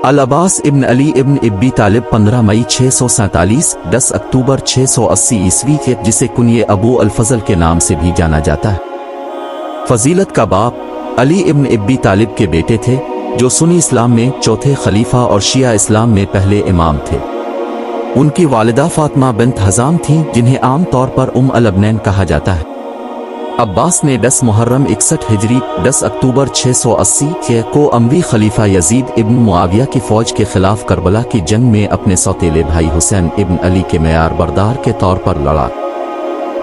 अल-अब्बास इब्न अली इब्न अबी तालिब 15 मई 647 10 अक्टूबर 680 ईस्वी के, जिसे कुन्ये अबू अल-फजल के नाम से भी जाना जाता है। फजीलत का बाप अली इब्न अबी तालिब के बेटे थे, जो सुन्नी इस्लाम में चौथे खलीफा और शिया इस्लाम में पहले इमाम थे। उनकी वालिदा फातिमा बिन्त हज़ाम थीं, जिन्हें आम तौर पर अल-अबनैन कहा जाता है। अब्बास ने 10 मुहर्रम 61 हिजरी 10 अक्टूबर 680 को अमवी खलीफा यजीद इब्न मुआविया की फौज के खिलाफ करबला की जंग में अपने सौतेले भाई हुसैन इब्न अली के मेयार बरदार के तौर पर लड़ा।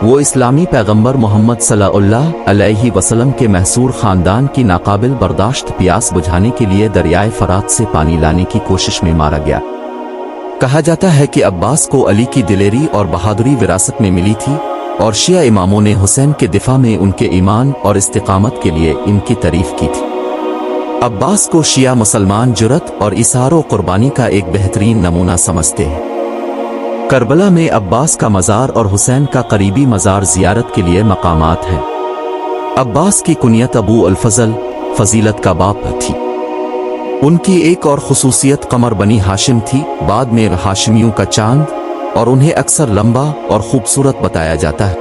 वो इस्लामी पैगंबर मोहम्मद सल्लल्लाहु अलैहि वसल्लम के महसूर खानदान की नाकाबिल बर्दाश्त प्यास बुझाने के लिए दरियाए फरात से पानी लाने की कोशिश में मारा गया। कहा जाता है कि अब्बास को अली की दिलेरी और बहादुरी विरासत में मिली थी, और शिया इमामों ने हुसैन के दिफा में उनके ईमान और इस्तिकामत के लिए इनकी तारीफ की थी। अब्बास को शिया मुसलमान जुरत और इसार व कुर्बानी का एक बेहतरीन नमूना समझते हैं। करबला में अब्बास का मज़ार और हुसैन का करीबी मज़ार ज़ियारत के लिए मकामात हैं। अब्बास की कुनियत अबू अल-फजल फजीलत का बाप थी। उनकी एक और खुसूसियत कमर बनी हाशिम थी, बाद में हाशिमियों का चांद, और उन्हें अक्सर लंबा और खूबसूरत बताया जाता है।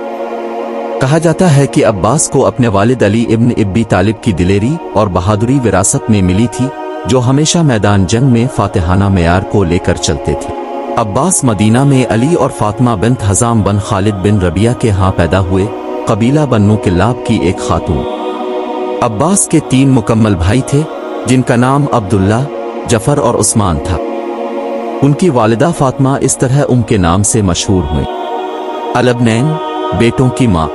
कहा जाता है कि अब्बास को अपने वालिद अली इब्न अबी तालिब की दिलेरी और बहादुरी विरासत में मिली थी, जो हमेशा मैदान जंग में फातिहाना मेयार को लेकर चलते थे। अब्बास मदीना में अली और फातिमा बिन्त हज़ाम बन खालिद बिन रबिया के यहाँ पैदा हुए, कबीला बन्नू किल्लाब की एक खातून। अब्बास के 3 मुकम्मल भाई थे, जिनका नाम अब्दुल्ला, जफर और उस्मान था। उनकी वालिदा फातिमा इस तरह उनके नाम से मशहूर हुई। अल-अबनैन, बेटों की माँ।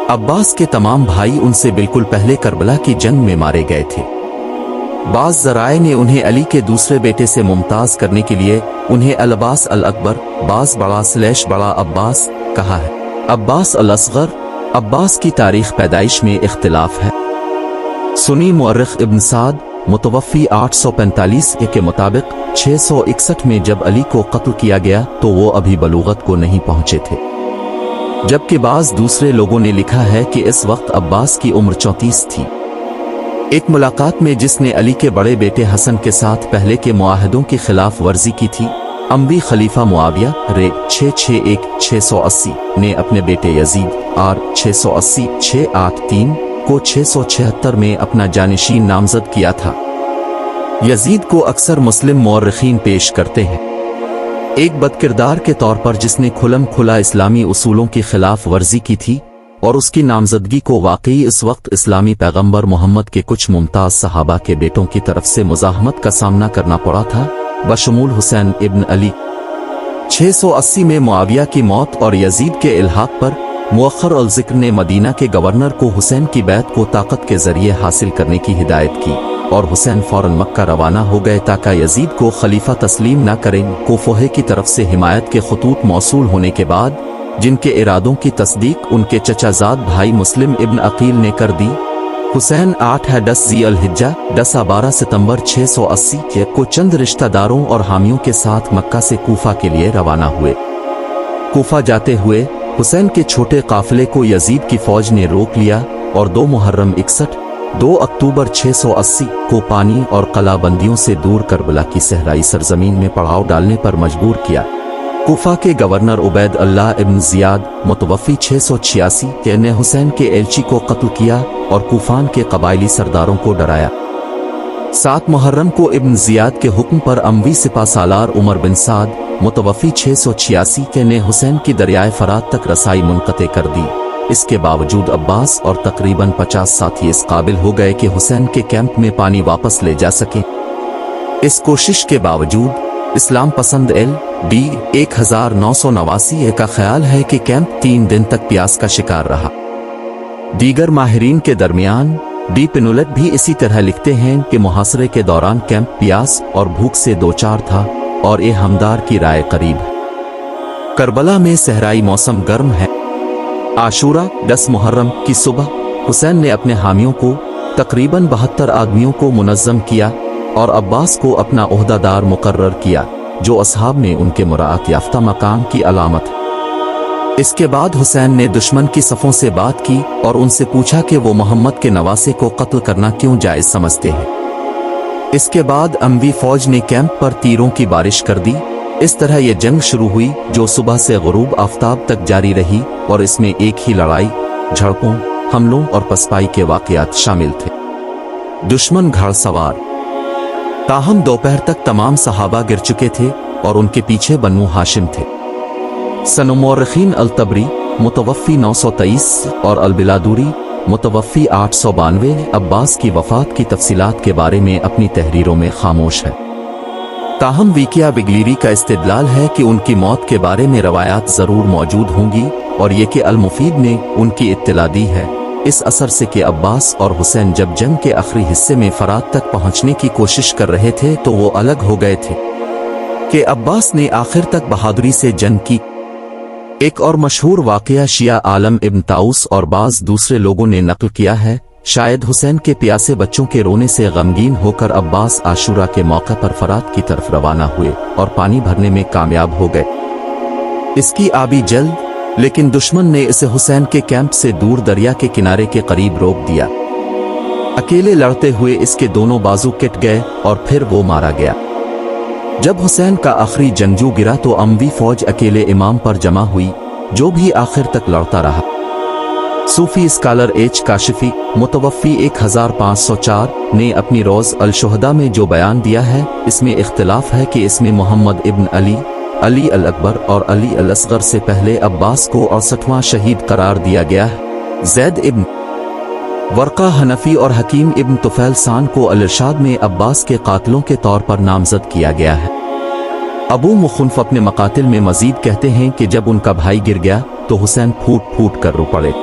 अब्बास के तमाम भाई उनसे बिल्कुल पहले करबला की जंग में मारे गए थे। बाज़ ज़राए ने उन्हें अली के दूसरे बेटे से मुमताज करने के लिए उन्हें अल-अब्बास अल-अकबर, बाज़ बड़ा अब्बास कहा है। अब्बास अल-असग़र। अब्बास की तारीख पैदाइश में इख्तिलाफ है। सुन्नी मुअर्रिख़ इब्न साद मुतवफ़ी 845 के मुताबिक 661 में जब अली को कत्ल किया गया तो वो अभी बलूगत को नहीं पहुंचे थे, जबकि बाज़ दूसरे लोगों ने लिखा है कि इस वक्त अब्बास की उम्र 34 थी। एक मुलाकात में जिसने अली के बड़े बेटे हसन के साथ पहले के मुआहदों की खिलाफ वर्जी की थी, अमवी खलीफा मुआविया रे 661-680 ने अपने बेटे यजीद आर 680-683 को 676 में अपना जानिशीन नामजद किया था। यजीद को अक्सर मुस्लिम मौर्रिखीन पेश करते हैं एक बदकिरदार के तौर पर, जिसने खुलम खुला इस्लामी उसूलों की खिलाफ वर्जी की थी, और उसकी नामजदगी को वाकई इस वक्त इस्लामी पैगंबर मोहम्मद के कुछ मुमताज सहाबा के बेटों की तरफ से मुज़ाहमत का सामना करना पड़ा था, बशमूल हुसैन इब्न अली। 680 में मुआविया की मौत और यजीद के इल्हाक पर मुअख्खर अल ज़िक्र ने मदीना के गवर्नर को हुसैन की बैत को ताकत के जरिए हासिल करने की हिदायत की, और हुसैन फौरन मक्का रवाना हो गए ताकि यजीद को खलीफा तस्लीम न करें। कोफोहे की तरफ से हिमायत के खतूत मौसूल होने के बाद, जिनके इरादों की तस्दीक उनके चचाजाद भाई मुस्लिम इब्न अकील ने कर दी, हुसैन 8-10 ज़ी-अल-हिज्जा 10-12 सितंबर 680 को चंद रिश्तेदारों और हामियों के साथ मक्का से कूफा के लिए रवाना हुए। कूफा जाते हुए हुसैन के छोटे काफिले को यजीद की फौज ने रोक लिया और 2 मुहर्रम 61 2 अक्टूबर 680 को पानी और कलाबंदियों से दूर करबला की सहराई सरजमीन में पड़ाव डालने पर मजबूर किया। कूफा के गवर्नर उबैद अल्लाह इब्न ज़ियाद मुतवफ़ी 686 ने हुसैन के एलची को कत्ल किया और कूफान के कबायली सरदारों को डराया। 7 मुहर्रम को इब्न ज़ियाद के हुक्म पर अमवी सिपा सालार उमर बिन साद मुतवफ़ी 686 ने हुसैन की दरियाए फरात तक रसाई मुनक़ते कर दी। इसके बावजूद अब्बास और तकरीबन 50 साथी इस काबिल हो गए कि हुसैन के कैंप में पानी वापस ले जा सके। इस कोशिश के बावजूद इस्लाम पसंद LD 1989 का ख्याल है कि कैंप 3 दिन तक प्यास का शिकार रहा। दीगर माहिरीन के दरमियान डी पिनुलेट भी इसी तरह लिखते हैं कि मुहासरे के दौरान कैंप प्यास और भूख से दो-चार था, और ए हमदार की राय करीब है। करबला में सहराई मौसम गर्म है। आशूरा 10 मुहर्रम की सुबह हुसैन ने अपने हामियों को तकरीबन 72 आदमियों को मुनज़्ज़म किया और अब्बास को अपना ओहदादार मुकर्रर किया, जो असहाब में उनके मुराअत याफ्ता मकाम की अलामत है। इसके बाद हुसैन ने दुश्मन की सफ़ों से बात की और उनसे पूछा कि वो मोहम्मद के नवासे को कत्ल करना क्यों जायज़ समझते हैं। इसके बाद अमवी फौज ने कैंप पर तीरों की बारिश कर दी। इस तरह यह जंग शुरू हुई जो सुबह से गुरूब आफ्ताब तक जारी रही और इसमें एक ही लड़ाई, झड़पों, हमलों और पसपाई के वाकयात शामिल थे। दुश्मन घड़सवार। ताहम दोपहर तक तमाम सहाबा गिर चुके थे और उनके पीछे बन्नू हाशिम थे। सनमुअर्रिखीन अल-तबरी मुतवफ़ी 923 और अल-बिलादूरी मुतवफ़ी 892 अब्बास की वफ़ात की तफसीलात के बारे में अपनी तहरीरों में खामोश है। ताहम वीकिया बिगलीरी का इस्तिदलाल है कि उनकी मौत के बारे में रवायात ज़रूर मौजूद होंगी और ये कि अल-मुफीद ने उनकी इत्तला दी है इस असर से कि अब्बास और हुसैन जब जंग के आखिरी हिस्से में फरात तक पहुंचने की कोशिश कर रहे थे तो वो अलग हो गए थे कि अब्बास ने आखिर तक बहादुरी से जंग की। एक और मशहूर वाकया शिया आलम इब्न ताउस और बाज़ दूसरे लोगों ने नकल किया है। शायद हुसैन के प्यासे बच्चों के रोने से गमगीन होकर अब्बास आशूरा के मौके पर फरात की तरफ रवाना हुए और पानी भरने में कामयाब हो गए। इसकी आबी जल्द, लेकिन दुश्मन ने इसे हुसैन के कैंप से दूर दरिया के किनारे के करीब रोक दिया। अकेले लड़ते हुए इसके दोनों बाजू कट गए और फिर वो मारा गया। जब हुसैन का आखिरी जंगजू गिरा तो अमवी फौज अकेले इमाम पर जमा हुई, जो भी आखिर तक लड़ता रहा। सूफी स्कॉलर एच काशिफी मुतवफ़ी 1504 ने अपनी रोज़ अल-शुहदा में जो बयान दिया है, इसमें इख्तिलाफ है कि इसमें मोहम्मद इब्न अली, अली अल अकबर और अली अल असगर से पहले अब्बास को 68वां शहीद करार दिया गया है। ज़ैद इब्न वर्का हनफी और हकीम इब्न तुफैल सान को अल-इरशाद में अब्बास के कातिलों के तौर पर नामजद किया गया है। अबू मुखुनफ अपने मकातिल में मजीद कहते हैं कि जब उनका भाई गिर गया तो हुसैन फूट फूट कर रो पड़े।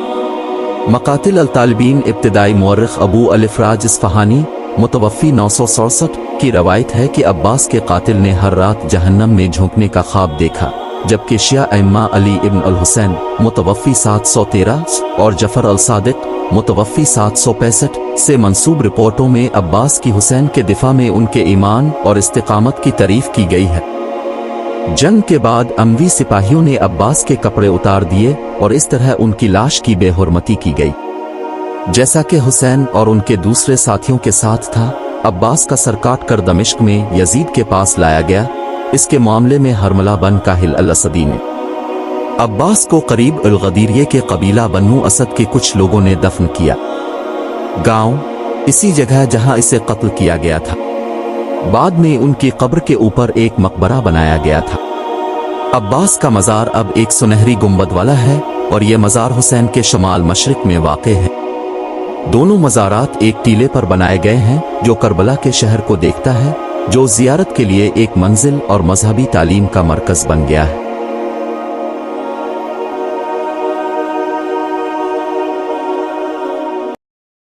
मकातिल अल-तालिबीन इब्तिदाई मुअर्रिख अबू अल-इफ़राज इस्फ़हानी मुतवफ़ी 967 की रवायत है कि अब्बास के कातिल ने हर रात जहन्नम में झोंकने का ख्वाब देखा, जबकि शिया अइम्मा अली इब्न अल हुसैन मुतवफ़ी 713 और जफ़र अल सादिक मुतवफ़ी 765 से मंसूब रिपोर्टों में अब्बास की हुसैन के दिफा में उनके ईमान और इस्तिकामत की तारीफ की गई है। जंग के बाद अमवी सिपाहियों ने अब्बास के कपड़े उतार दिए और इस तरह उनकी लाश की बेहुरमती की गई। जैसा कि हुसैन और उनके दूसरे साथियों के साथ था, अब्बास का सर काट कर दमिश्क में यजीद के पास लाया गया। इसके मामले में हरमला बन काहिल अल-असदी ने अब्बास को करीब अल-गदीरिये के कबीला बन्नू असद के कुछ लोगों ने दफन किया। गांव इसी जगह जहां इसे कत्ल किया गया था। बाद में उनकी कब्र के ऊपर एक मकबरा बनाया गया था। अब्बास का मज़ार अब एक सुनहरी गुंबद वाला है और यह मज़ार हुसैन के शुमाल मशरिक में वाक़े है। दोनों मज़ारात एक टीले पर बनाए गए हैं जो करबला के शहर को देखता है, जो ज़ियारत के लिए एक मंजिल और मजहबी तालीम का मरकज़ बन गया है।